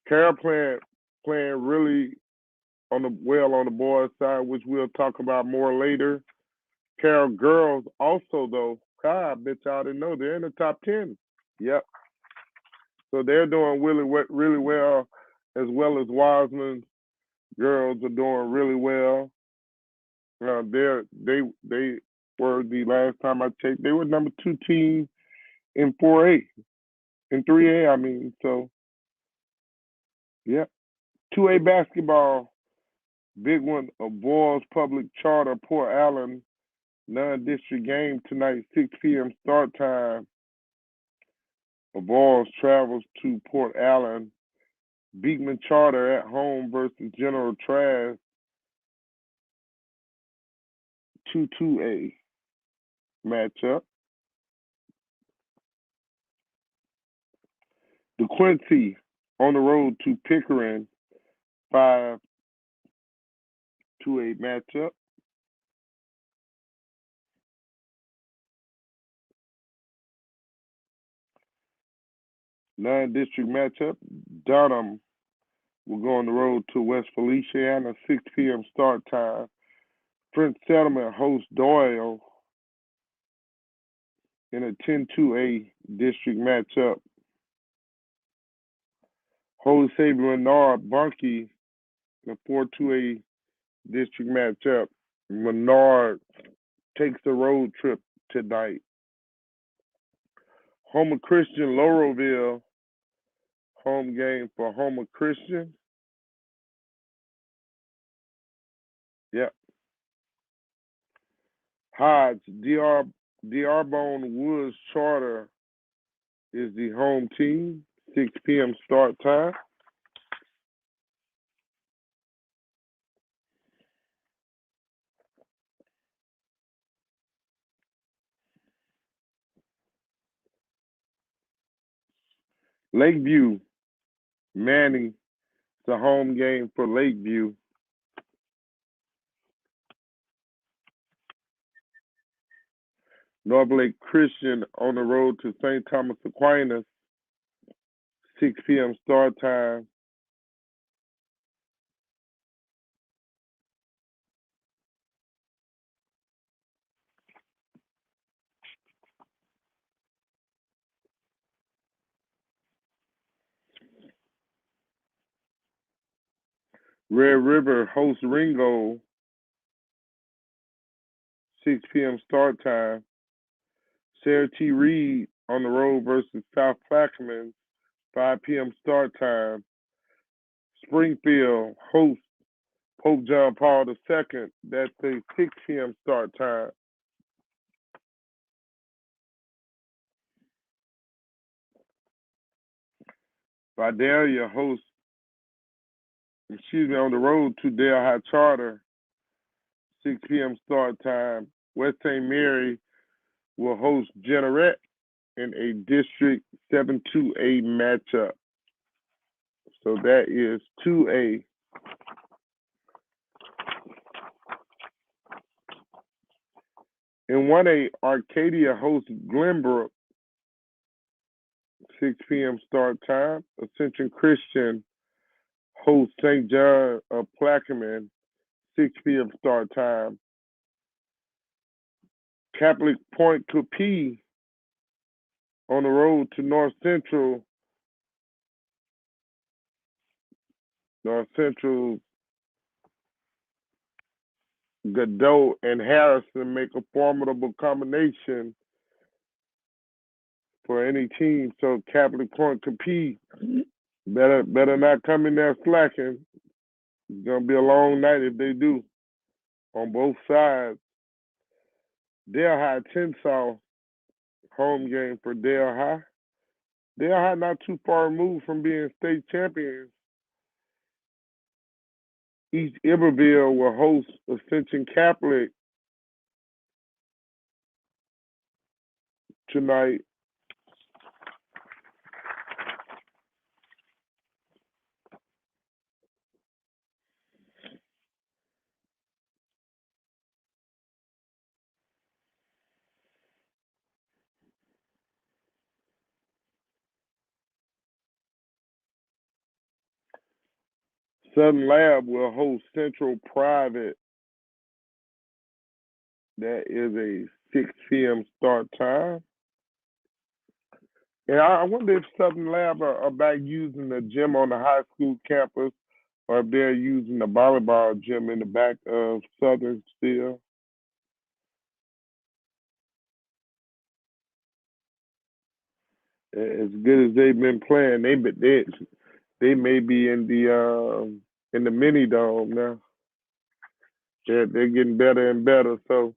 Carroll playing really on the boys' side, which we'll talk about more later. Carroll girls also though, God, I bet y'all didn't know they're in the top 10. Yep. So they're doing really well as Wiseman girls are doing really well. They were the last time I checked, they were number 2 team in 4A, in 3A. I mean, so yeah, 2A basketball, big one. A Boys Public Charter, Port Allen, non-district game tonight, 6 p.m. start time. A Boys travels to Port Allen Beekman Charter at home versus General Trask 2-2A matchup. DeQuincy on the road to Pickering 5-2A matchup. Non-district matchup. Dunham will go on the road to West Feliciana, 6 p.m. start time. French Settlement hosts Doyle in a 10-2A district matchup. Holy Savior Menard Bunkie in a 4-2A district matchup. Menard takes the road trip tonight. Homer Christian Laurelville, home game for Homer Christian. Yep. Hodge, D'Arbonne Woods Charter is the home team. 6 p.m. start time. Lakeview, Manning, the home game for Lakeview. North Lake Christian on the road to St. Thomas Aquinas, 6 p.m. start time. Red River hosts Ringo, 6 p.m. start time. Sarah T. Reed on the road versus South Plaquemine, 5 p.m. start time. Springfield hosts Pope John Paul II. That's a 6 p.m. start time. Vidalia hosts, on the road to Dale High Charter, 6 p.m. start time. West St. Mary will host Jeanerette in a District 7-2A matchup. So that is 2A. In 1A, Arcadia hosts Glenbrook, 6 p.m. start time. Ascension Christian hosts St. John of Plaquemine, 6 p.m. start time. Catholic Point Coupee on the road to North Central. North Central, Godot and Harrison make a formidable combination for any team. So Catholic Point Coupee better not come in there slacking. It's gonna be a long night if they do on both sides. Dale High Tensas, home game for Dale High. Dale High not too far removed from being state champions. East Iberville will host Ascension Catholic tonight. Southern Lab will host Central Private. That is a 6 p.m. start time. And I wonder if Southern Lab are back using the gym on the high school campus or if they're using the volleyball gym in the back of Southern still. As good as they've been playing, they may be in the mini dome now. They're getting better and better. So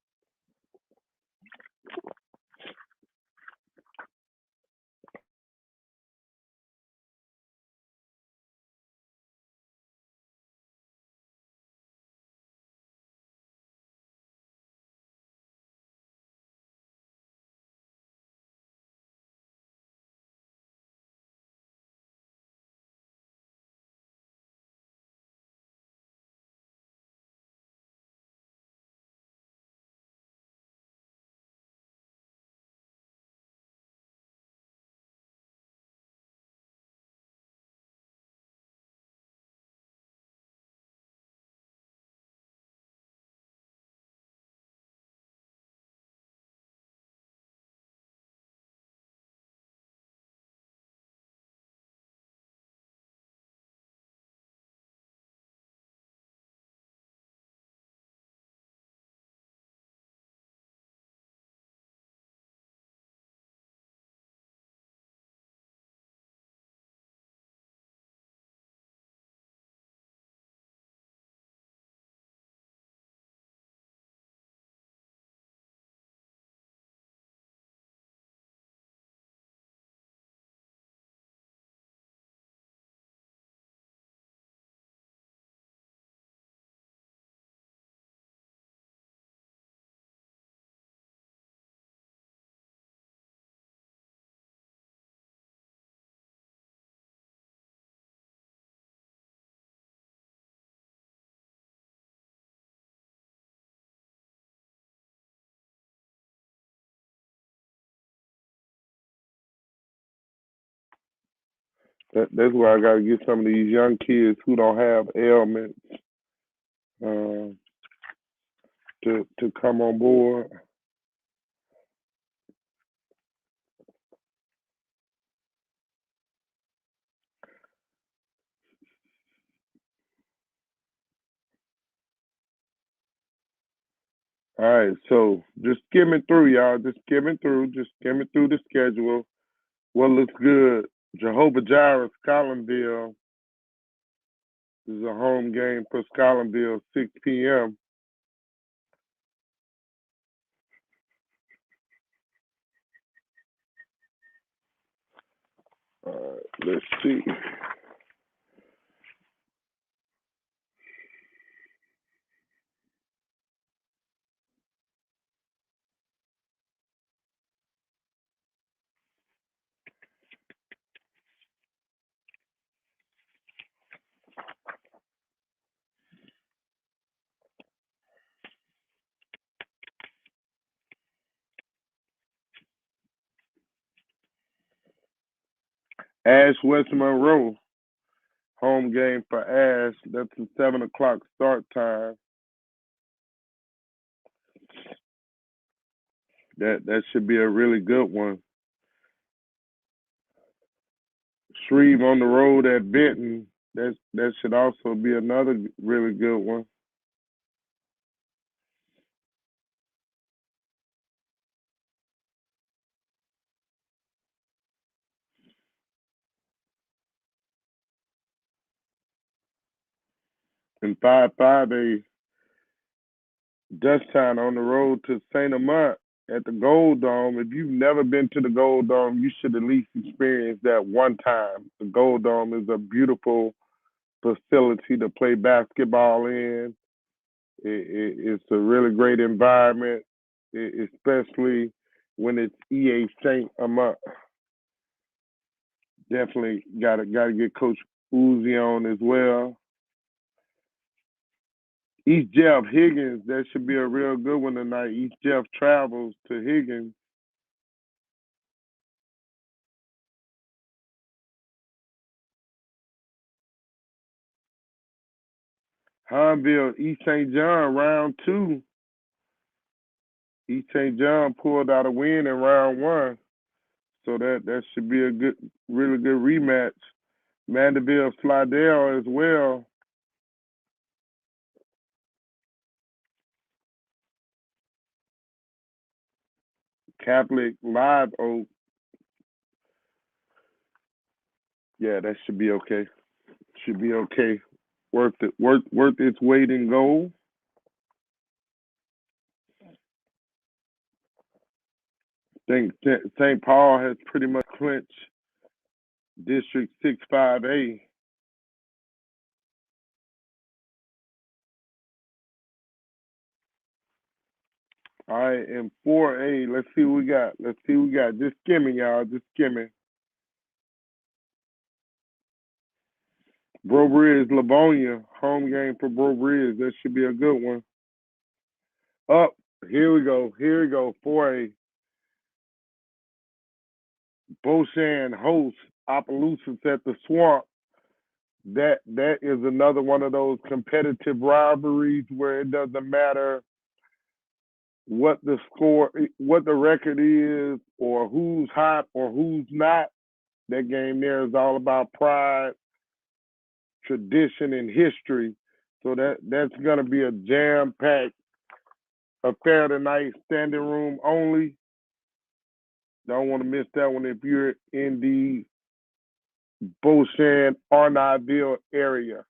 That's why I got to get some of these young kids who don't have ailments uh, to come on board. All right, so just skimming through, y'all. Just skimming through. Just skimming through the schedule. What looks good? Jehovah Jireh, Scotlandville. This is a home game for Scotlandville, 6 p.m. Let's see. Ash West Monroe, home game for Ash. That's a 7 o'clock start time. That should be a really good one. Shreve on the road at Benton. That should also be another really good one. And 5-5 Dutchtown on the road to St. Amant at the Gold Dome. If you've never been to the Gold Dome, you should at least experience that one time. The Gold Dome is a beautiful facility to play basketball in. It's a really great environment, especially when it's EA St. Amant. Definitely got to get Coach Uzi on as well. East Jeff Higgins, that should be a real good one tonight. East Jeff travels to Higgins. Hunville, East St. John, round two. East St. John pulled out a win in round one. So that should be a good, really good rematch. Mandeville, Slidell as well. Catholic Live Oak. Yeah, that should be okay. Should be okay. Worth it. Worth its weight in gold. Think St. Paul has pretty much clinched District 6-5A. All right, and 4A. Let's see what we got. Let's see what we got. Just skimming, y'all. Just skimming. Breaux Bridge, Livonia, home game for Breaux Bridge. That should be a good one. Up, here we go. Here we go. 4A. Beauchamp hosts Opelousas at the Swamp. That is another one of those competitive rivalries where it doesn't matter what the score, what the record is, or who's hot or who's not. That game there is all about pride, tradition, and history. So that's gonna be a jam-packed affair tonight, standing room only. Don't want to miss that one if you're in the Beauchamp, Arnaudville area.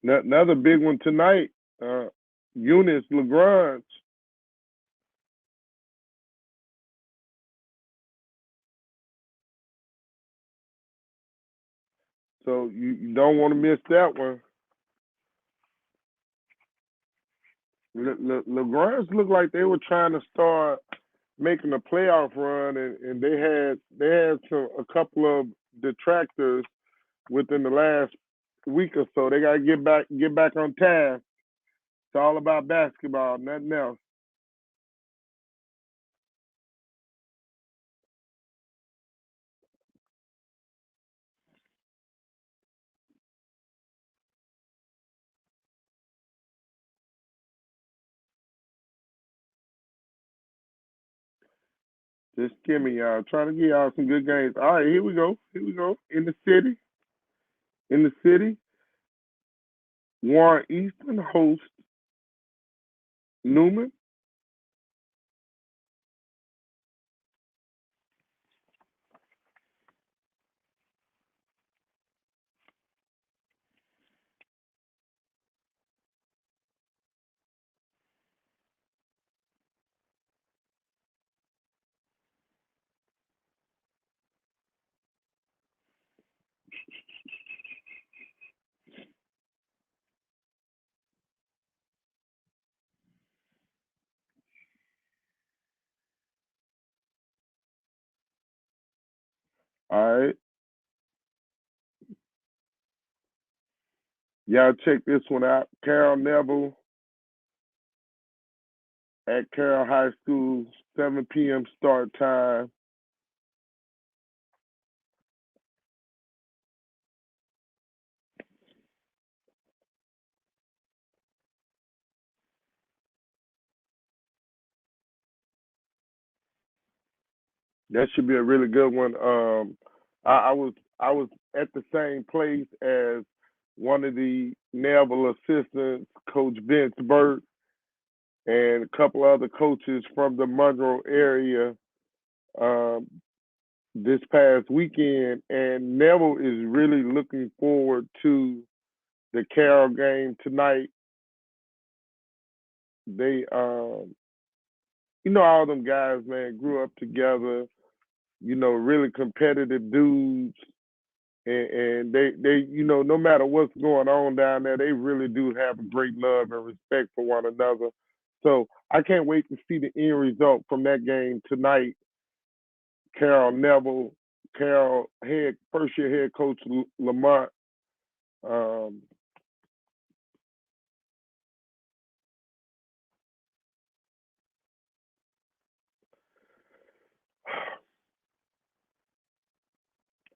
Another big one tonight, Eunice LaGrange. So you don't want to miss that one. LaGrange looked like they were trying to start making a playoff run, and they had a couple of detractors within the last week or so. They got to get back on task. It's all about basketball, nothing else. Just give me y'all. Trying to get y'all some good games. All right, here we go. Here we go. In the city. In the city. Warren Easton hosts Newman. All right. Y'all check this one out. Carol Neville at Carroll High School, 7 p.m. start time. That should be a really good one. I was at the same place as one of the Neville assistants, Coach Vince Burt, and a couple other coaches from the Monroe area um, this past weekend. And Neville is really looking forward to the Carroll game tonight. They, all them guys, man, grew up together. Really competitive dudes, and they, no matter what's going on down there, they really do have a great love and respect for one another. So I can't wait to see the end result from that game tonight. Carol Neville, Carol head first year head coach Lamont. Um,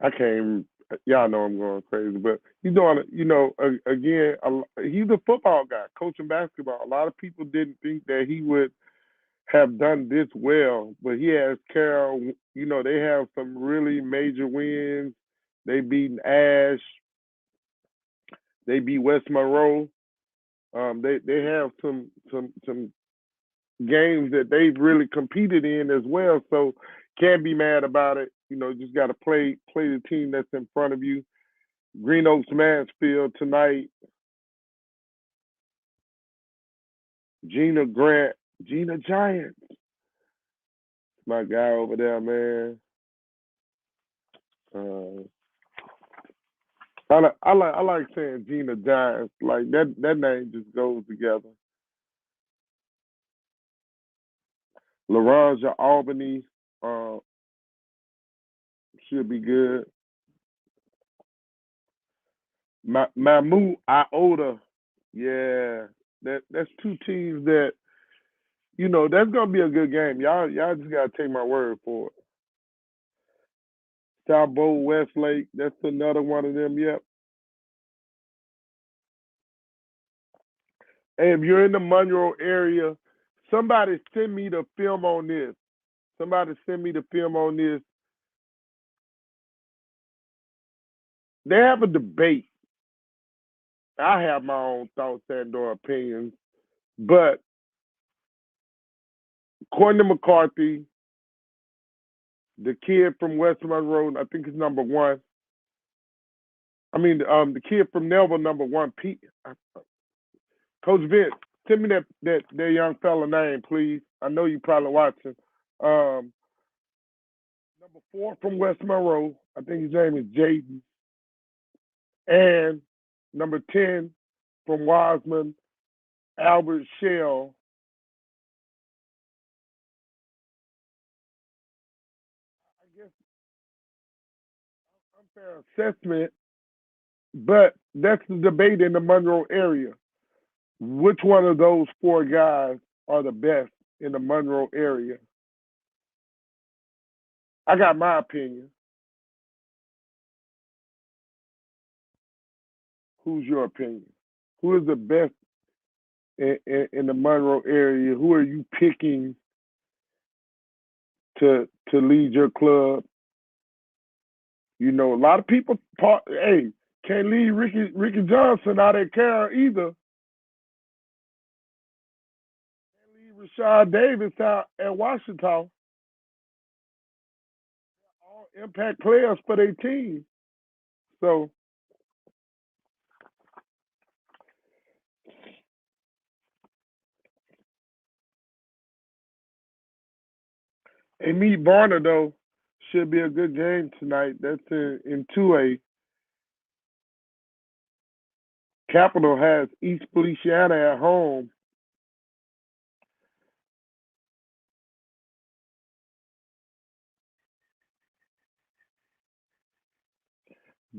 I can't even, y'all know I'm going crazy, but he's doing it, again, he's a football guy, coaching basketball. A lot of people didn't think that he would have done this well, but he has Carroll, they have some really major wins. They beat Ash, they beat West Monroe. They have some games that they've really competed in as well. So can't be mad about it. Just got to play the team that's in front of you. Green Oaks Mansfield tonight. Gina Grant, Gina Giants, my guy over there, man. Uh, I like saying Gina Giants. Like that name just goes together. Laranja Albany uh, should be good. Mamu Iota, yeah, that's two teams that that's gonna be a good game. Y'all just gotta take my word for it. South Bowl Westlake, that's another one of them. Yep. Hey, if you're in the Monroe area, somebody send me the film on this. Somebody send me the film on this. They have a debate. I have my own thoughts and or opinions, but Courtney McCarthy, the kid from West Monroe, I think is number one. I mean, the kid from Neville, number one. Coach Vince, send me that young fella name, please. I know you probably watching. Um, Number four from West Monroe, I think his name is Jaden, and number 10 from Wiseman, Albert Shell. I guess unfair assessment, but that's the debate in the Monroe area. Which one of those four guys are the best in the Monroe area? I got my opinion. Who's your opinion? Who is the best in the Monroe area? Who are you picking to lead your club. You know, a lot of people can't leave Ricky Johnson out at Carroll either. Can't leave Rashad Davis out at Washington. All impact players for their team. So and meet Barner though should be a good game tonight. That's in 2A. Capital has East Feliciana at home.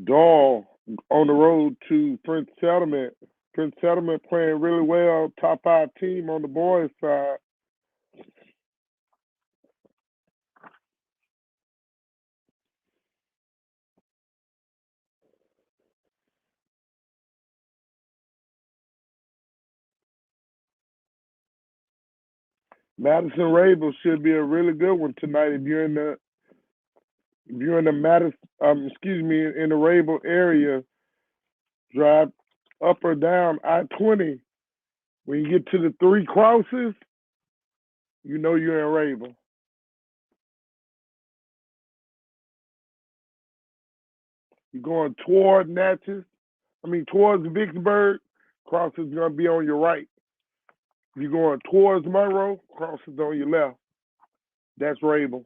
Dahl on the road to Prince Settlement. Prince Settlement playing really well, top 5 team on the boys' side. Madison Rabel should be a really good one tonight if you're in the Madison in the Rabel area. Drive up or down I-20. When you get to the 3 crosses, you know you're in Rabel. You're going towards Vicksburg, cross is going to be on your right. If you're going towards Monroe, cross is on your left. That's Rabel.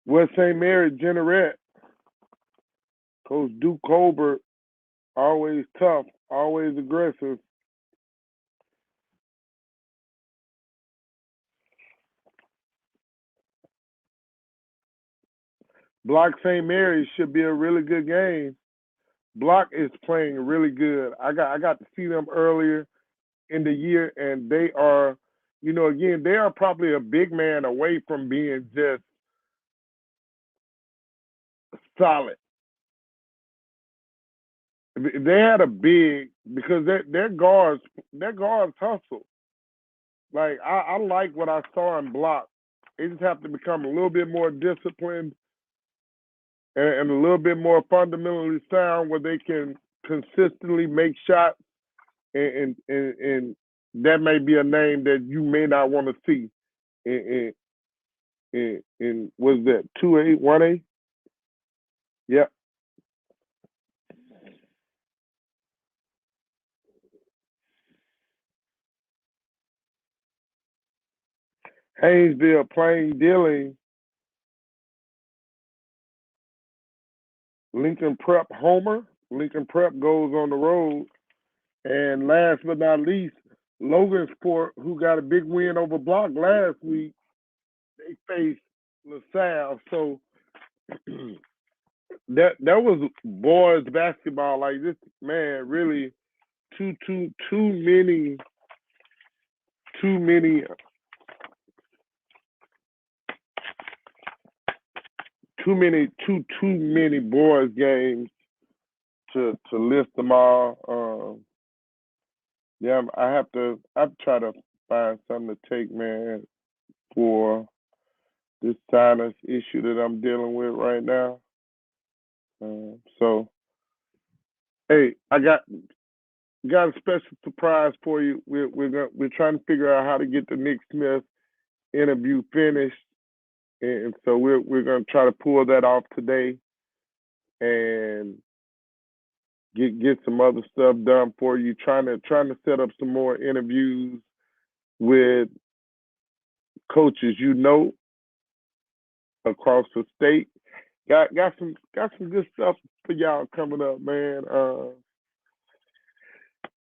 West St. Mary, Jeanerette. Coach Duke Colbert, always tough, always aggressive. Block St. Mary's should be a really good game. Block is playing really good. I got to see them earlier in the year, and they are, again, they are probably a big man away from being just solid. They had a big because their guards hustle. Like I like what I saw in Block. They just have to become a little bit more disciplined and a little bit more fundamentally sound where they can consistently make shots and that may be a name that you may not want to see in what's that 2A 1A? Yeah. Haynesville playing Dealing. Lincoln Prep Homer. Lincoln Prep goes on the road. And last but not least, Logansport, who got a big win over Block last week, they faced LaSalle. So that was boys basketball. Like this, man, really too many boys games to list them all. Yeah, I have to try to find something to take, man, for this silence issue that I'm dealing with right now. So, hey, I got a special surprise for you. We're trying to figure out how to get the Nick Smith interview finished, and so we're gonna try to pull that off today, and get some other stuff done for you. Trying to set up some more interviews with coaches across the state. Got some good stuff for y'all coming up, man.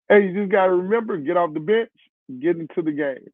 Hey, you just gotta remember, get off the bench, get into the game.